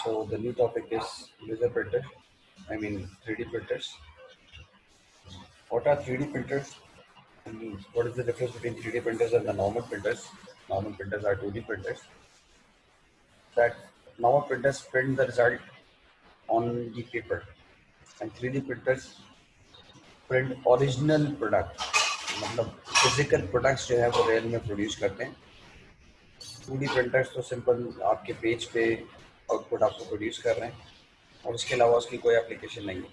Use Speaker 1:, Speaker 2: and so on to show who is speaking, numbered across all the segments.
Speaker 1: So the new topic is laser printer. I mean 3D printers. What are 3D printers? And what is the difference between 3D printers and the normal printers? Normal printers are 2D printers. That normal printers print the result on the paper, and 3D printers print original product. मतलब physical products जो है वो real में produce करते हैं. 2D printers तो simple आपके page पे आउटपुट आपको प्रोड्यूस कर रहे हैं और उसके अलावा उसकी कोई एप्लीकेशन नहीं है.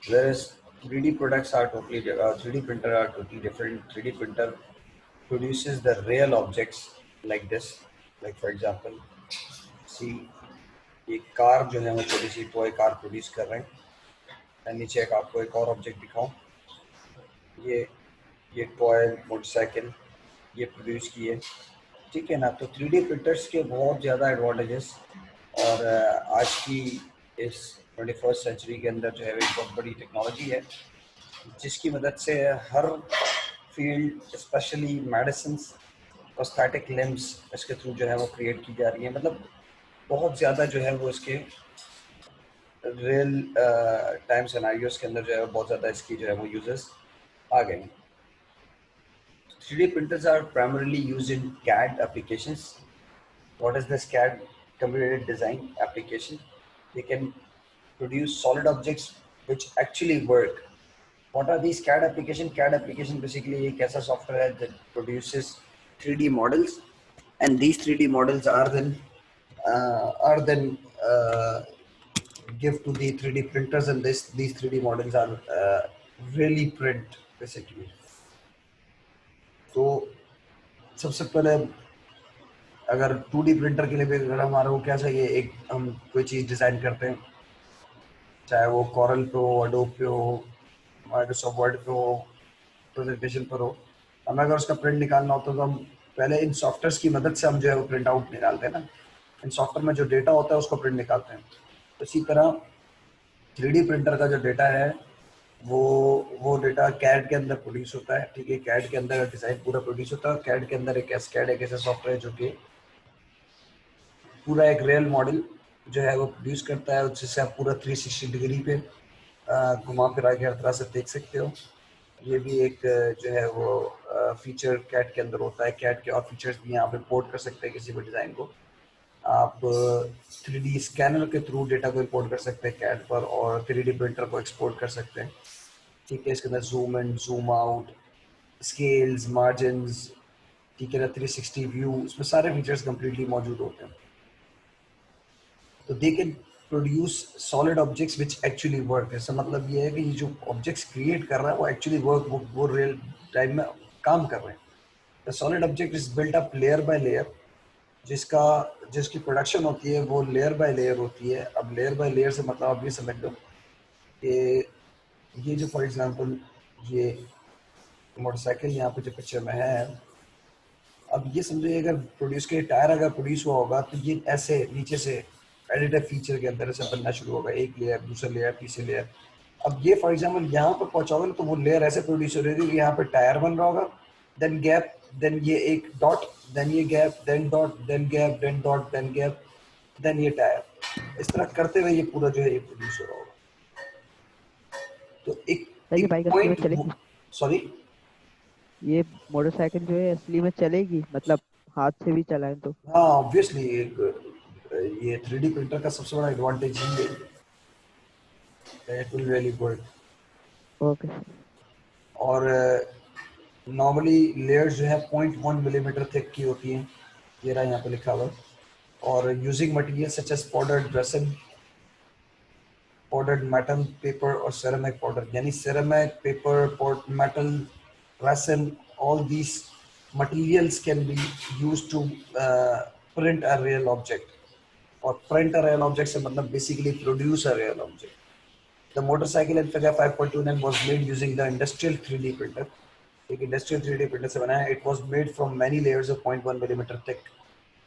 Speaker 1: Whereas 3D products are totally 3D printer are totally different. 3D printer produces the real objects like this. Like for example, see ये कार जो है वो छोटी सी टॉय कार प्रोड्यूस कर रहे हैं. नीचे एक आपको एक और ऑब्जेक्ट दिखाऊं. ये टॉय मोटरसाइकिल ये प्रोड्यूस की है. ठीक है ना. तो 3D प्रिंटर्स के बहुत ज़्यादा एडवांटेजेस और आज की इस 21st सेंचुरी के अंदर जो है एक बहुत बड़ी टेक्नोलॉजी है जिसकी मदद से हर field specially medicine prosthetic limbs इसके थ्रू जो है वो क्रिएट की जा रही है. मतलब बहुत ज़्यादा जो है वो इसके रियल टाइम सिनेरियोस के अंदर जो है बहुत ज़्यादा इसकी जो है वो यूजेस आ गए हैं. 3D printers are primarily used in CAD applications. What is this CAD? Computer design application. They can produce solid objects which actually work. What are these CAD application? CAD application basically एक ऐसा software है that produces 3D models, and these 3D models are then give to the 3D printers, and these 3D models are really print basically. तो सबसे पहले अगर 2D printer के लिए भी अगर हमारे को क्या चाहिए, एक हम कोई चीज़ डिज़ाइन करते हैं, चाहे वो कॉरल पे हो, एडोब पे हो, माइक्रोसॉफ्ट वर्ड पे हो, प्रेजेंटेशन पर हो. हमें अगर उसका प्रिंट निकालना होता है तो हम पहले इन सॉफ्टवेयर्स की मदद से हम जो है वो प्रिंट आउट निकालते हैं ना. इन सॉफ्टवेयर में जो डेटा होता है उसको प्रिंट निकालते हैं. तो इसी तरह 3D प्रिंटर का जो डेटा है वो डेटा कैड के अंदर प्रोड्यूस होता है. ठीक है. कैड के अंदर डिज़ाइन पूरा प्रोड्यूस होता है. कैड के अंदर एक कैड एक ऐसा सॉफ्टवेयर जो कि पूरा एक रियल मॉडल जो है वो प्रोड्यूस करता है, जिससे आप पूरा 360 डिग्री पे घुमा फिरा के हर तरह से देख सकते हो. ये भी एक जो है वो फीचर कैट के अंदर होता है. कैट के और फीचर्स भी यहाँ पे पोर्ट कर सकते हैं किसी भी डिज़ाइन को. आप 3D स्कैनर के थ्रू डेटा को इंपोर्ट कर सकते हैं कैट पर और 3D प्रिंटर को एक्सपोर्ट कर सकते हैं. ठीक है. इसके अंदर zoom in, zoom out, scales, margins, ठीक है ना, 360 व्यू, इसमें सारे फीचर्स कम्प्लीटली मौजूद होते हैं. तो they can produce solid objects which actually work. इसका मतलब ये है कि ये जो ऑब्जेक्ट्स क्रिएट कर रहा है वो एक्चुअली वर्क, वो रियल टाइम में काम कर रहे हैं. The solid object is built up layer by layer. जिसकी प्रोडक्शन होती है वो लेयर बाय लेयर होती है. अब लेयर बाय लेयर से मतलब आप ये समझ लो कि ये जो फॉर एग्जांपल ये मोटरसाइकिल यहाँ पे जो पिक्चर में है, अब ये समझिए अगर प्रोड्यूस के टायर अगर प्रोड्यूस हुआ होगा तो ये ऐसे नीचे से एडिटिव फीचर के अंदर से बनना शुरू होगा. एक लेयर, दूसरा लेयर, तीसरी लेयर. अब ये फॉर एग्जांपल यहाँ पर पहुंचाओगे तो वो लेयर ऐसे प्रोड्यूस हो रही है कि यहाँ पे टायर बन रहा होगा, देन गैप, देन ये एक डॉट, देन ये gap, then dot, then gap, then dot, then gap, then ये टायर. इस तरह करते हुए ये पूरा जो है ये प्रोड्यूस हो रहा होगा. तो एक
Speaker 2: सर ये
Speaker 1: एक
Speaker 2: बाइक असली में
Speaker 1: पॉइंट,
Speaker 2: चलेगी?
Speaker 1: सॉरी,
Speaker 2: ये मोटरसाइकिल जो है असली में चलेगी, मतलब हाथ से भी चलाएं तो?
Speaker 1: हाँ ऑब्वियसली ये 3D प्रिंटर का सबसे बड़ा एडवांटेज ही है. It will really work.
Speaker 2: Okay.
Speaker 1: और नॉर्मली लेयर्स जो है 0.1 मिलीमीटर थिक की होती हैं. ये रहा यहाँ पे लिखा हुआ. और using material such as powdered resin, powdered metal, paper और सेरेमिक पाउडर. यानी ceramic, paper, metal, resin, all these materials can be used to print a real object. और print a real object से मतलब basically produce a real object. The motorcycle Infiga 5.29 was made using the industrial 3D printer. एक industrial 3D printer से बनाया. It was made from many layers of 0.1 millimeter thick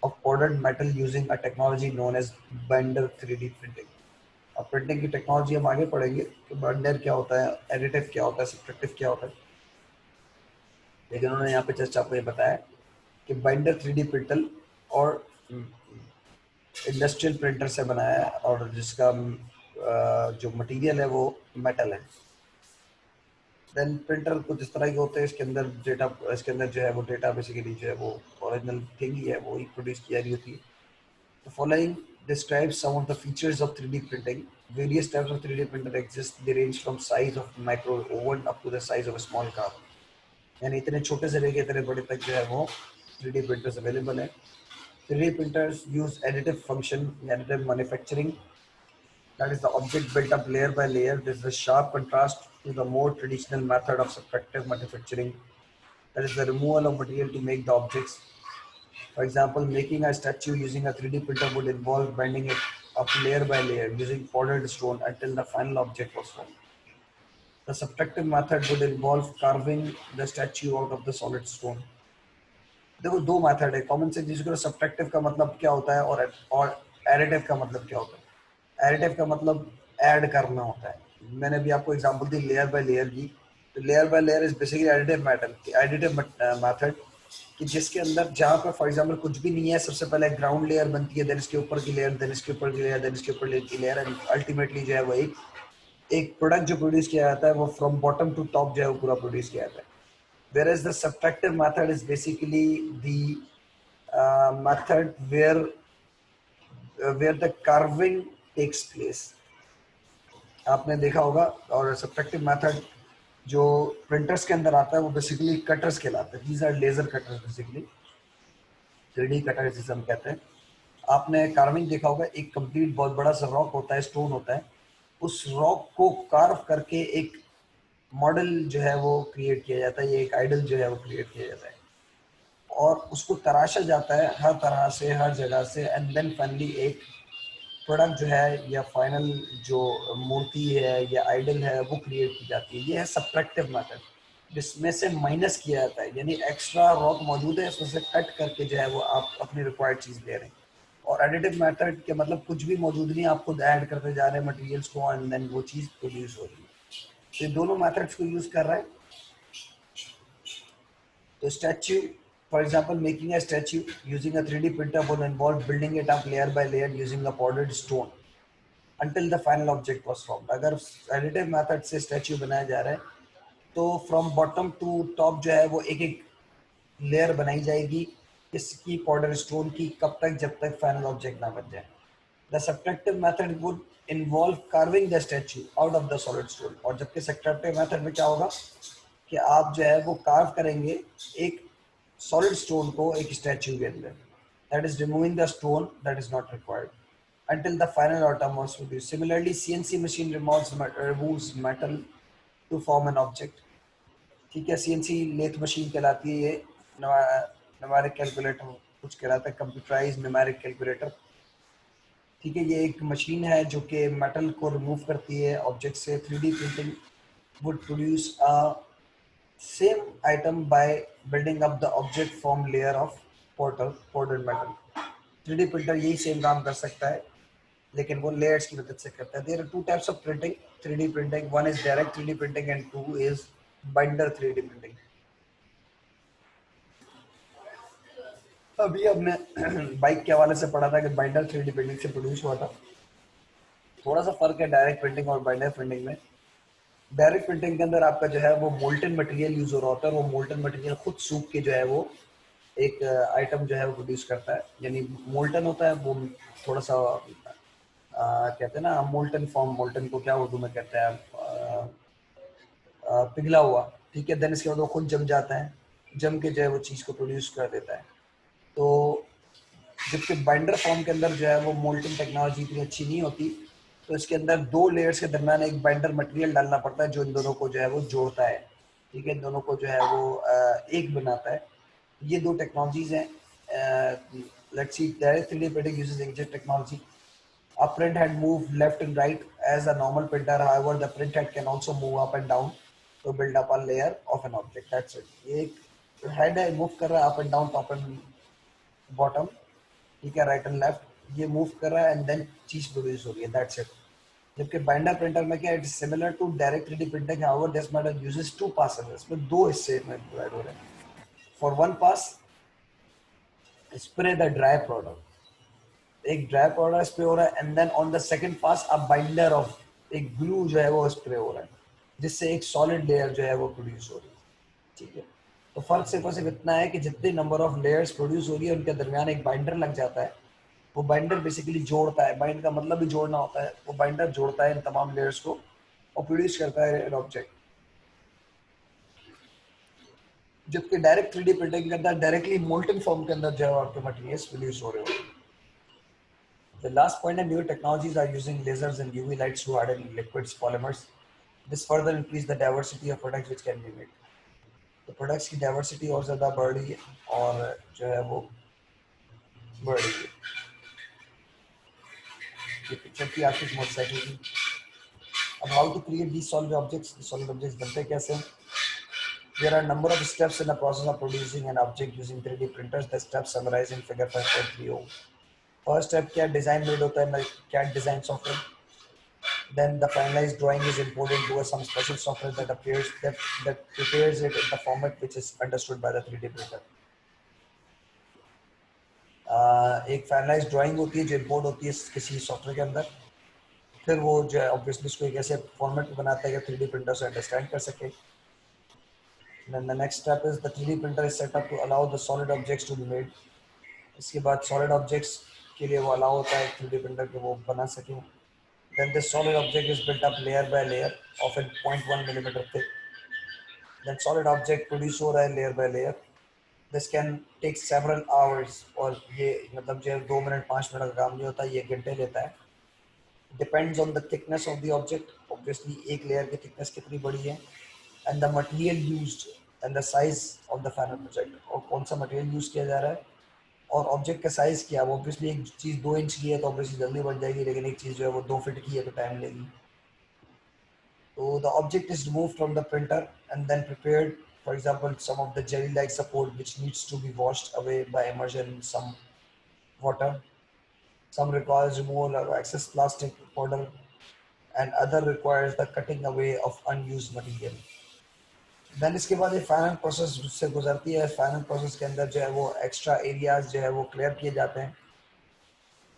Speaker 1: of powdered metal using a technology known as binder 3D printing. अब printing की technology हम आगे पढ़ेंगे कि binder क्या होता है, एडिटिव क्या होता है, सब्ट्रैक्टिव क्या होता है. लेकिन उन्होंने यहाँ पे जस्ट आपको ये बताया कि बाइंडर 3D प्रिंटर और इंडस्ट्रियल प्रिंटर से बनाया है और जिसका जो मटेरियल है वो मेटल है। देन प्रिंटर कुछ इस तरह के होते हैं, इसके अंदर जो है वो डेटा बेसिकली जो है वो ओरिजिनल थिंग ही है, वो ही प्रोड्यूस किया रही होती है। The following describes some of the features of 3D printing. Various types of 3D printer exist. They range from size of micro oven up to the size of a small car. यानी इतने छोटे से लेके इतने बड़े तक जो है वो 3D printers अवेलेबल है। 3D printers use additive function, additive manufacturing. That is the object built up layer by layer. This is a sharp contrast to the more traditional method of subtractive manufacturing. That is the removal of material to make the objects. For example, making a statue using a 3D printer would involve bending it up layer by layer using powdered stone until the final object was formed. The subtractive method would involve carving the statue out of the solid stone. देखो दो method है common से जिसको subtractive का मतलब क्या होता है और एडिटिव का मतलब क्या होता है। एडिटिव का मतलब ऐड करना होता है। मैंने भी आपको example the layer by layer की। तो layer by layer is basically additive method कि जिसके अंदर जहाँ पे फॉर एग्जांपल कुछ भी नहीं है, सबसे पहले ग्राउंड लेयर बनती है, देन इसके ऊपर की लेयर, देन इसके ऊपर की लेयर, देन इसके ऊपर की लेयर, एंड अल्टीमेटली जो है वो एक प्रोडक्ट जो प्रोड्यूस किया जाता है वो फ्रॉम बॉटम टू टॉप जो है वो पूरा प्रोड्यूस किया जाता है। Whereas the subtractive method is basically the method where the carving takes place. आपने देखा होगा। और सब्ट्रैक्टिव मेथड जो प्रिंटर्स के अंदर आता है वो बेसिकली कटर्स कहलाते हैं। These are laser cutters basically, 3D cutters जिसे हम कहते हैं। आपने कार्विंग देखा होगा, एक कंप्लीट बहुत बड़ा सा रॉक होता है, स्टोन होता है, उस रॉक को कार्व करके एक मॉडल जो है वो क्रिएट किया जाता है, ये एक आइडल जो है वो क्रिएट किया जाता है और उसको तराशा जाता है हर तरह से, हर जगह से, एंड देन फाइनली एक प्रोडक्ट जो है या फाइनल जो मूर्ति है या आइडल है वो क्रिएट की जाती है। ये है सब्ट्रैक्टिव मेथड जिसमें से माइनस किया जाता है, यानी एक्स्ट्रा रॉक मौजूद है उसमें से कट करके जो है वो आप अपनी रिक्वायर्ड चीज़ ले रहे हैं। और एडिटिव मेथड के मतलब कुछ भी मौजूद नहीं, आप खुद ऐड करते जा रहे हैं मटेरियल्स को एंड देन वो चीज़ प्रोड्यूस हो रही है। तो ये दोनों मेथड्स को यूज़ कर रहा है। तो statue, for example, making a statue using a 3D printer would involve building it up layer by layer using a powdered stone until the final object was formed. अगर additive method से statue बनाया जा रहा है तो from bottom to top जो है वो एक एक लेयर बनाई जाएगी इसकी powdered stone की, कब तक जब तक final object ना बन जाए। The subtractive method would involve carving the statue out of the solid stone। और जबकि subtractive method में क्या होगा कि आप जो है वो कार्व करेंगे एक सॉलिड स्टोन को एक स्टैच्यू के अंदर, that is removing the stone that is not required until the final atom was produced. Similarly, CNC machine removes metal to form an object. ठीक है, CNC लेथ मशीन कहलाती है, ये न्यूमेरिक कैलकुलेटर कुछ कहलाता है, कंप्यूटराइज न्यूमेरिक कैलकुलेटर। ठीक है, ये एक मशीन है जो कि मेटल को रिमूव करती है ऑब्जेक्ट से। 3D printing would produce a same item by building up the object from layer of powdered metal। 3D printer यही सेम काम कर सकता है लेकिन वो layers की मदद से करता है। There are two types of printing, 3D printing. One is direct 3D printing and two is binder 3D printing। अभी हमने बाइक के हवाले से पढ़ा था कि बाइंडर 3D प्रिंटिंग से प्रोड्यूस हुआ था। थोड़ा सा फर्क है डायरेक्ट प्रिंटिंग और बाइंडर प्रिंटिंग में। डायरेक्ट प्रिंटिंग के अंदर आपका जो है वो मोल्टन मटेरियल यूज हो रहा होता है, वो मोल्टन मटेरियल खुद सूख के जो है वो एक आइटम जो है वो प्रोड्यूस करता है। यानी मोल्टन होता है वो थोड़ा सा कहते हैं ना मोल्टन फॉर्म, मोल्टन को क्या उर्दू में कहते हैं, पिघला हुआ। ठीक है, देन इसके बाद वो खुद जम जाता है, जम के जो है वो चीज़ को प्रोड्यूस कर देता है। तो जबकि बाइंडर फॉर्म के अंदर जो है वो मोल्टन टेक्नोलॉजी इतनी अच्छी नहीं होती, तो इसके अंदर दो लेयर्स के दरम्यान एक बाइंडर मटेरियल डालना पड़ता है जो इन दोनों को जो है वो जोड़ता है। ठीक है, इन दोनों को जो है वो एक बनाता है। ये दो टेक्नोलॉजीज हैं। Let's see, direct 3D printing uses inkjet technology। A print head move left and right as a normal printer, however the print head can also move up and down to build up a layer of an object। That's it। ये एक head है, move कर रहा है up and down, top and bottom. ठीक है, right and left ये move कर रहा है एंड देन चीज प्रोड्यूस हो रही है, दैट्स इट। जबकि बाइंडर प्रिंटर में क्या, it is similar to direct 3D printing, however this method uses two passes। इसमें दो हिस्से में डिवाइड हो रहे हैं। For one pass spray the dry product, एक ड्राई पाउडर स्प्रे हो रहा है and then on the second pass a binder of एक ग्लू जो है वो स्प्रे हो रहा है, जिससे एक सॉलिड लेयर जो है वो प्रोड्यूस हो रही है। ठीक है, तो फर्क सिर्फ और सिर्फ इतना है कि जितने नंबर ऑफ लेयर्स प्रोड्यूस हो रही है उनके दरमियान एक बाइंडर लग जाता है। वो बाइंडर बेसिकली जोड़ता है, बाइंड का मतलब भी जोड़ना होता है, वो बाइंडर जोड़ता है इन तमाम लेयर्स को और प्रोड्यूस करता है एन ऑब्जेक्ट। जबकि डायरेक्ट 3D प्रिंटिंग के अंदर डायरेक्टली मोल्टन फॉर्म के अंदर जो है आपके मटेरियल्स प्रोड्यूस हो रहे होते हैं। The last point, new technologies are using lasers and UV lights to harden liquids polymers. This further increase the diversity of products which can be made. तो प्रोडक्ट्स की डाइवर्सिटी और ज़्यादा बढ़ रही है और जो है वो बढ़ रही है। ये पिक्चर की आपकी मोटरसाइकिल की। अब how to create the solid objects बनते कैसे हैं? There are a number of steps in the process of producing an object using 3D printers. The steps summarized in figure 5.30. First step क्या design made होता है CAD design software. Then the finalized drawing is imported into some special software that prepares it in the format which is understood by the 3D printer. एक finalise drawing होती है जो import होती है किसी software के अंदर, फिर वो जो है ऑब्वियसली उसको एक ऐसे फॉर्मेट में बनाता है कि 3D प्रिंटर से अंडरस्टैंड कर सके। Then the next step is the 3D printer is set up to allow the solid objects to be made. इसके बाद solid objects के लिए वो अलाउ होता है 3D प्रिंटर के वो बना सके। Then this solid object is built up layer by layer, often 0.1 millimeter thick. Then solid object produce हो रहा है layer by layer. This can take several hours और ये मतलब जो 2 मिनट 5 मिनट का काम नहीं होता, ये घंटे लेता है। Depends on the thickness of the object. Obviously एक layer की thickness कितनी बड़ी है and the material used and the size of the final project, और कौन सा material use किया जा रहा है और ऑब्जेक्ट का साइज क्या है। ऑब्वियसली एक चीज़ 2 इंच की है तो ऑब्वियसली जल्दी बन जाएगी, लेकिन एक चीज़ जो है वो 2 फीट की है तो टाइम लेगी। So the object is removed from the printer and then prepared. For example, some of the jelly-like support which needs to be washed away by immersion in some water. Some requires removal of excess plastic powder, and other requires the cutting away of unused material. Then इसके बाद ये final process से गुजरती है। Final process के अंदर जो है वो एक्स्ट्रा एरियाज जो है वो क्लियर किए जाते हैं,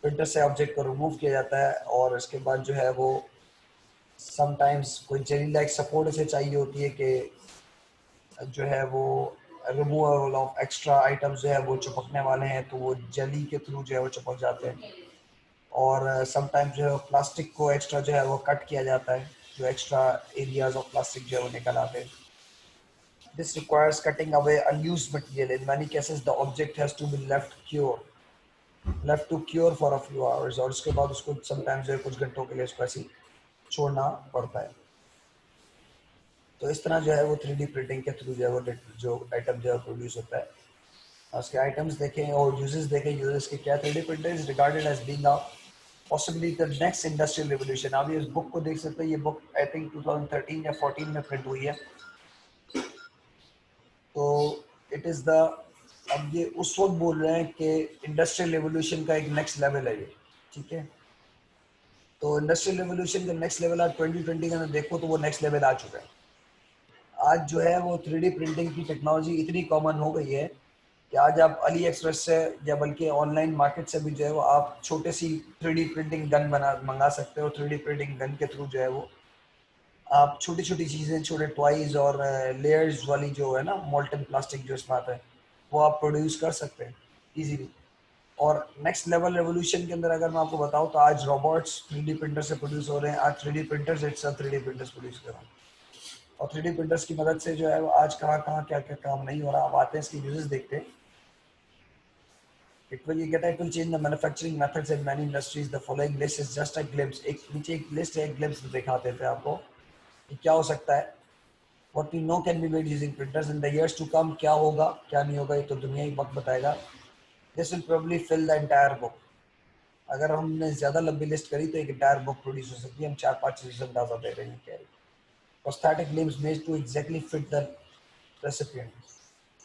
Speaker 1: प्रिंटर से ऑब्जेक्ट को रिमूव किया जाता है और इसके बाद जो है वो समटाइम्स कोई जेली लाइक सपोर्ट इसे चाहिए होती है कि जो है वो रिमूवल ऑफ एक्स्ट्रा आइटम्स जो है वो चिपकने वाले हैं तो वो जेली के थ्रू जो है वो चिपक जाते हैं। और समटाइम्स जो है प्लास्टिक को एक्स्ट्रा जो है वो कट किया जाता है, जो एक्स्ट्रा एरियाज ऑफ प्लास्टिक जो है वो निकल आते हैं। This requires cutting away unused material. In many cases the object has to be left to cure for a few hours, और उसके बाद उसको समटाइम्स जो है कुछ घंटों के लिए उसको ऐसे छोड़ना पड़ता है। तो इस तरह जो है वो 3D प्रिंटिंग के थ्रू जो है वो जो आइटम जो है प्रोड्यूस होता है। उसके आइटम्स देखें और यूजेस देखें, यूजेस के क्या। 3D printer is regarded as being a possibly the next industrial revolution. आप ये इस बुक को देख सकते हैं, ये बुक आई थिंक 2013 या 14 में प्रिंट हुई है। तो इट इज़ द, अब ये उस वक्त बोल रहे हैं कि इंडस्ट्रियल रिवोल्यूशन का एक नेक्स्ट लेवल है ये। ठीक है, तो इंडस्ट्रियल रिवोल्यूशन का नेक्स्ट लेवल आज 2020 के अंदर देखो तो वो नेक्स्ट लेवल आ चुका है। आज जो है वो 3D प्रिंटिंग की टेक्नोलॉजी इतनी कॉमन हो गई है कि आज आप अली एक्सप्रेस से या बल्कि ऑनलाइन मार्केट से भी जो है वो आप छोटे सी 3D प्रिंटिंग गन मंगा सकते हो। 3D प्रिंटिंग गन के थ्रू जो है वो आप छोटी छोटी चीज़ें, छोटे टॉयज और लेयर्स वाली जो है ना मोल्टन प्लास्टिक जो इसमें आता है, वो आप प्रोड्यूस कर सकते हैं इजीली। और नेक्स्ट लेवल रेवोल्यूशन के अंदर अगर मैं आपको बताऊं तो आज रोबोट्स 3D प्रिंटर से प्रोड्यूस हो रहे हैं। आज 3D printers itself 3D printers produce कर रहे हैं और 3D प्रिंटर्स की मदद से जो है वो आज कहाँ कहाँ क्या क्या काम नहीं हो रहा। अब आते हैं इसके यूजेस देखते हैं। इट विल, ये कहता है, it will change the manufacturing methods in many industries. The following list is just a glimpse. एक नीचे एक लिस्ट है, एक ग्लिम्प्स दिखाते थे आपको कि क्या हो सकता है। What we know can be made using printers in the years to come. क्या होगा क्या नहीं होगा ये तो दुनिया ही वक्त बताएगा। This will probably fill the entire book. अगर हमने ज़्यादा लंबी लिस्ट करी तो एक एंटायर बुक प्रोड्यूस हो सकती है। हम 4-5 चीज़ें अंदाजा दे रहे हैं क्या। Prosthetic limbs made to exactly fit the recipient.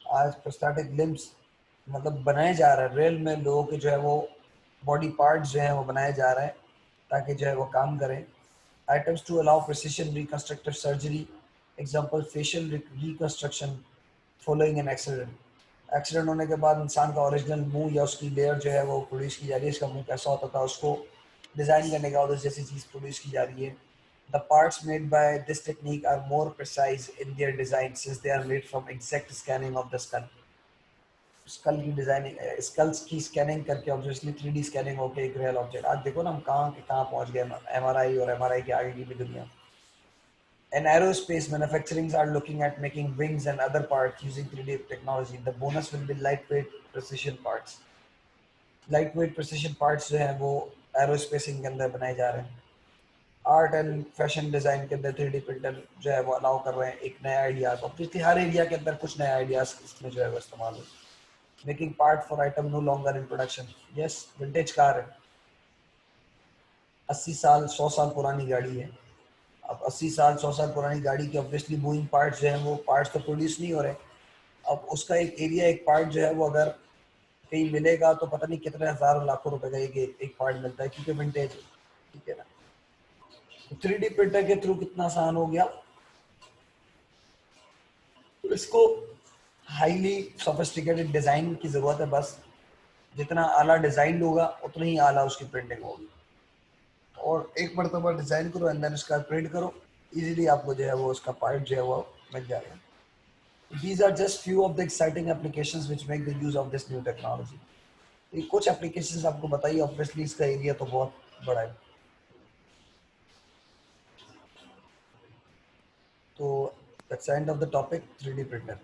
Speaker 1: आज प्रोस्थेटिक लिम्स मतलब बनाए जा रहे हैं रियल में, लोगों के जो है वो बॉडी पार्ट्स जो है वो बनाए जा रहे हैं ताकि जो है वो काम करें। Items to allow precision reconstructive surgery, example facial reconstruction following an accident. Accident होने के बाद इंसान का ओरिजिनल मुंह या उसकी लेयर जो है वो प्रोड्यूस की जा रही है, इसका मुंह कैसा होता था उसको डिज़ाइन करने के बाद उस जैसी चीज़ प्रोड्यूस की जा रही है. The parts made by this technique are more precise in their design since they are made from exact scanning of the skull. Skull की डिजाइनिंग, स्कल्स की स्कैनिंग करके ऑब्वियसली 3D स्कैनिंग होकर एक रियल ऑब्जेक्ट. आज देखो ना हम कहाँ के कहाँ पहुंच गए, एमआरआई और एमआरआई के आगे की भी दुनिया. In aerospace, manufacturings are looking at making wings and other parts using 3D technology. The bonus will be lightweight precision parts. Lightweight precision parts जो हैं वो एरोस्पेसिंग के अंदर बनाए जा रहे हैं. आर्ट एंड फैशन डिजाइन के अंदर 3D प्रिंटर जो है वो अलाउ कर रहे हैं एक नया आइडियाज. ऑब्वियसली हर एरिया के अंदर कुछ नया आइडियाज इसमें जो है वो इस्तेमाल हो. Making part for item no longer in production. Yes, vintage car है, 80 साल 100 साल पुरानी गाड़ी है. अब 80 साल 100 साल पुरानी गाड़ी के ऑब्वियसली मूविंग पार्ट्स जो हैं वो पार्ट्स तो प्रोड्यूस नहीं हो रहे. अब उसका एक एरिया, एक पार्ट जो है वो अगर कहीं मिलेगा तो पता नहीं कितने हजारों लाखों रुपए का एक पार्ट मिलता है क्योंकि विंटेज है. ठीक है ना. तो 3D प्रिंटर के थ्रू कितना आसान हो गया. तो इसको हाईली सोफिस्टिकेटेड डिजाइन की जरूरत है. बस जितना आला डिजाइन होगा उतना ही आला उसकी प्रिंटिंग होगी. और एक मरतबा डिजाइन करो एंड देन उसका प्रिंट करो, इजीली आपको जो है वो उसका पार्ट जो है वो मिल जाएगा. These are just few of the exciting applications which make the use of this new technology. ये कुछ applications आपको बताइए, obviously इसका एरिया तो बहुत बड़ा है. तो that's the end of the topic, 3D printer.